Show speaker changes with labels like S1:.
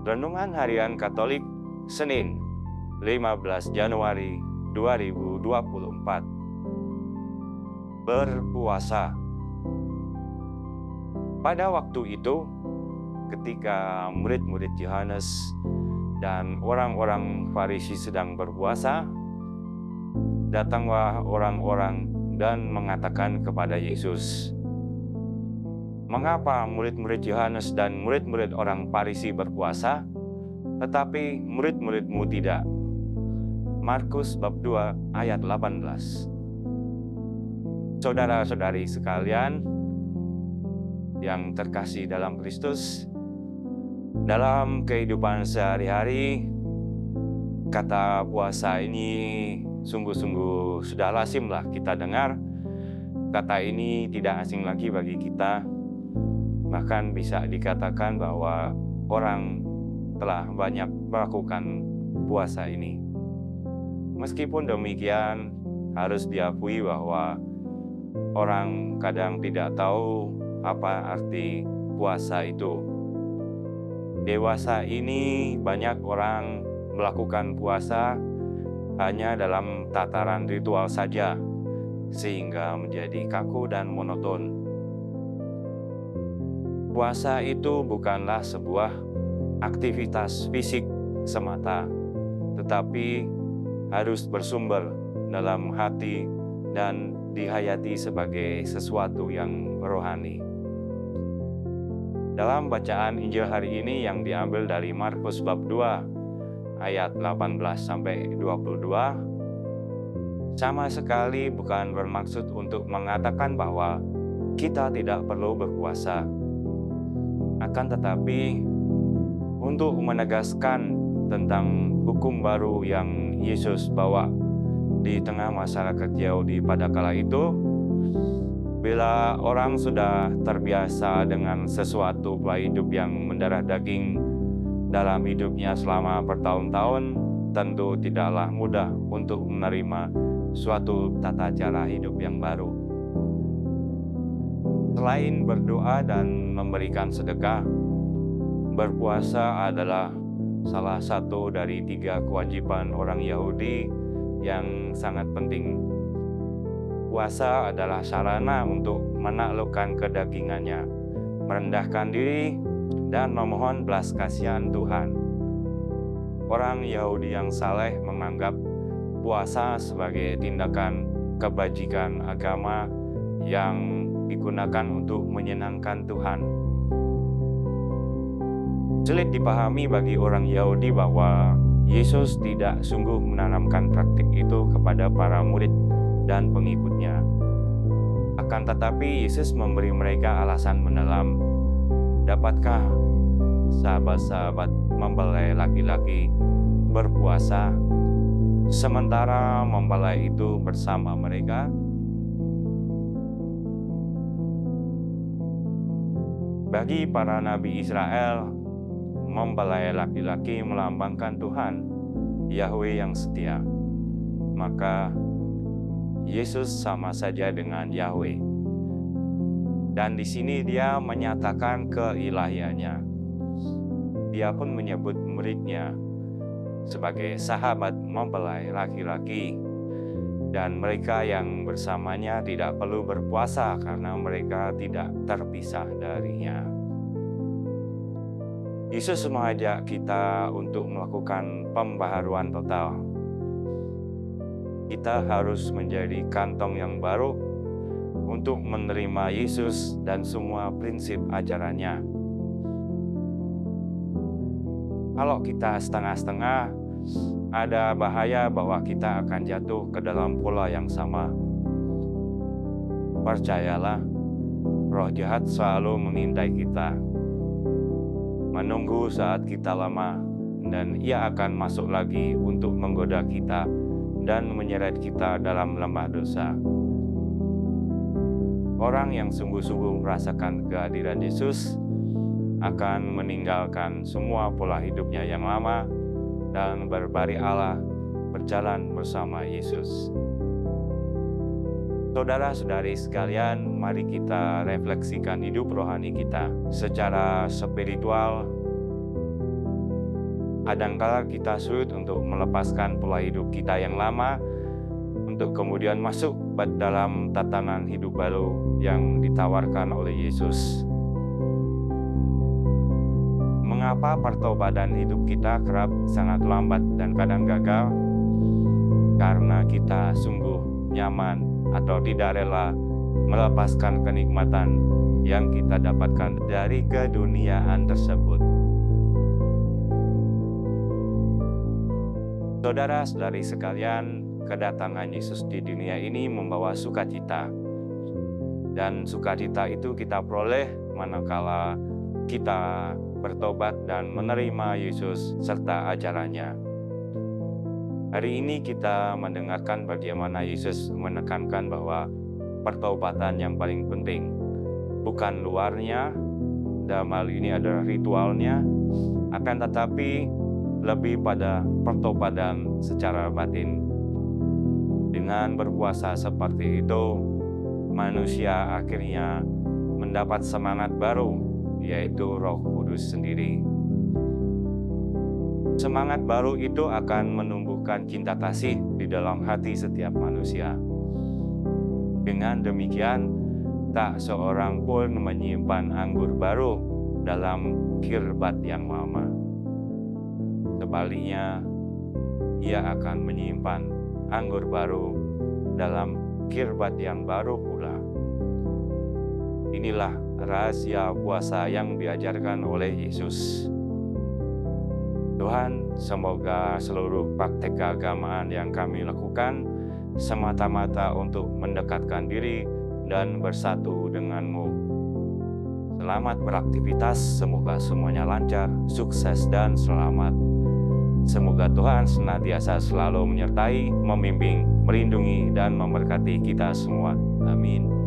S1: Renungan Harian Katolik, Senin, 15 Januari 2024. Berpuasa. Pada waktu itu, ketika murid-murid Yohanes dan orang-orang Farisi sedang berpuasa, datanglah orang-orang dan mengatakan kepada Yesus, "Mengapa murid-murid Yohanes dan murid-murid orang Farisi berpuasa, tetapi murid-muridmu tidak?" Markus bab 2 ayat 18. Saudara-saudari sekalian yang terkasih dalam Kristus, dalam kehidupan sehari-hari, kata puasa ini sungguh-sungguh sudah lazimlah kita dengar. Kata ini tidak asing lagi bagi kita. Bahkan bisa dikatakan bahwa orang telah banyak melakukan puasa ini. Meskipun demikian, harus diakui bahwa orang kadang tidak tahu apa arti puasa itu. Dewasa ini banyak orang melakukan puasa hanya dalam tataran ritual saja, sehingga menjadi kaku dan monoton. Puasa itu bukanlah sebuah aktivitas fisik semata, tetapi harus bersumber dalam hati dan dihayati sebagai sesuatu yang rohani. Dalam bacaan Injil hari ini yang diambil dari Markus bab 2 ayat 18-22, sama sekali bukan bermaksud untuk mengatakan bahwa kita tidak perlu berpuasa. Akan tetapi untuk menegaskan tentang hukum baru yang Yesus bawa di tengah masyarakat Yahudi pada kala itu, bila orang sudah terbiasa dengan sesuatu pola hidup yang mendarah daging dalam hidupnya selama bertahun-tahun, tentu tidaklah mudah untuk menerima suatu tata cara hidup yang baru. Selain berdoa dan memberikan sedekah, berpuasa adalah salah satu dari 3 kewajiban orang Yahudi yang sangat penting. Puasa adalah sarana untuk menaklukkan kedagingannya, merendahkan diri, dan memohon belas kasihan Tuhan. Orang Yahudi yang saleh menganggap puasa sebagai tindakan kebajikan agama yang digunakan untuk menyenangkan Tuhan. Sulit dipahami bagi orang Yahudi bahwa Yesus tidak sungguh menanamkan praktik itu kepada para murid dan pengikutnya. Akan tetapi Yesus memberi mereka alasan mendalam. Dapatkah sahabat-sahabat mempelai laki-laki berpuasa sementara mempelai itu bersama mereka? Bagi para nabi Israel, mempelai laki-laki melambangkan Tuhan, Yahweh yang setia. Maka Yesus sama saja dengan Yahweh. Dan di sini dia menyatakan keilahiannya. Dia pun menyebut muridnya sebagai sahabat mempelai laki-laki. Dan mereka yang bersamanya tidak perlu berpuasa karena mereka tidak terpisah darinya. Yesus mengajak kita untuk melakukan pembaharuan total. Kita harus menjadi kantong yang baru untuk menerima Yesus dan semua prinsip ajarannya. Kalau kita setengah-setengah, ada bahaya bahwa kita akan jatuh ke dalam pola yang sama. Percayalah, roh jahat selalu mengintai kita, menunggu saat kita lemah, dan ia akan masuk lagi untuk menggoda kita dan menyeret kita dalam lembah dosa. Orang yang sungguh-sungguh merasakan kehadiran Yesus akan meninggalkan semua pola hidupnya yang lama dan berbalik Allah berjalan bersama Yesus. Saudara-saudari sekalian, mari kita refleksikan hidup rohani kita secara spiritual. kadangkala kita sulit untuk melepaskan pola hidup kita yang lama untuk kemudian masuk dalam tatanan hidup baru yang ditawarkan oleh Yesus. Mengapa pertobatan hidup kita kerap sangat lambat dan kadang gagal? Karena kita sungguh nyaman atau tidak rela melepaskan kenikmatan yang kita dapatkan dari keduniaan tersebut. Saudara-saudari sekalian, kedatangan Yesus di dunia ini membawa sukacita. Dan sukacita itu kita peroleh manakala kita bertobat dan menerima Yesus serta ajarannya. Hari ini kita mendengarkan bagaimana Yesus menekankan bahwa pertobatan yang paling penting bukan luarnya, dalam hal ini adalah ritualnya, akan tetapi lebih pada pertobatan secara batin. Dengan berpuasa seperti itu, manusia akhirnya mendapat semangat baru, yaitu Roh Kudus sendiri. Semangat baru itu akan menumbuhkan cinta kasih di dalam hati setiap manusia. Dengan demikian, tak seorang pun menyimpan anggur baru dalam kirbat yang lama. Sebaliknya, ia akan menyimpan anggur baru dalam kirbat yang baru pula. Inilah rahasia puasa yang diajarkan oleh Yesus. Tuhan, semoga seluruh praktek keagamaan yang kami lakukan semata-mata untuk mendekatkan diri dan bersatu denganmu. Selamat beraktivitas, semoga semuanya lancar, sukses, dan selamat. Semoga Tuhan senantiasa selalu menyertai, membimbing, melindungi, dan memberkati kita semua. Amin.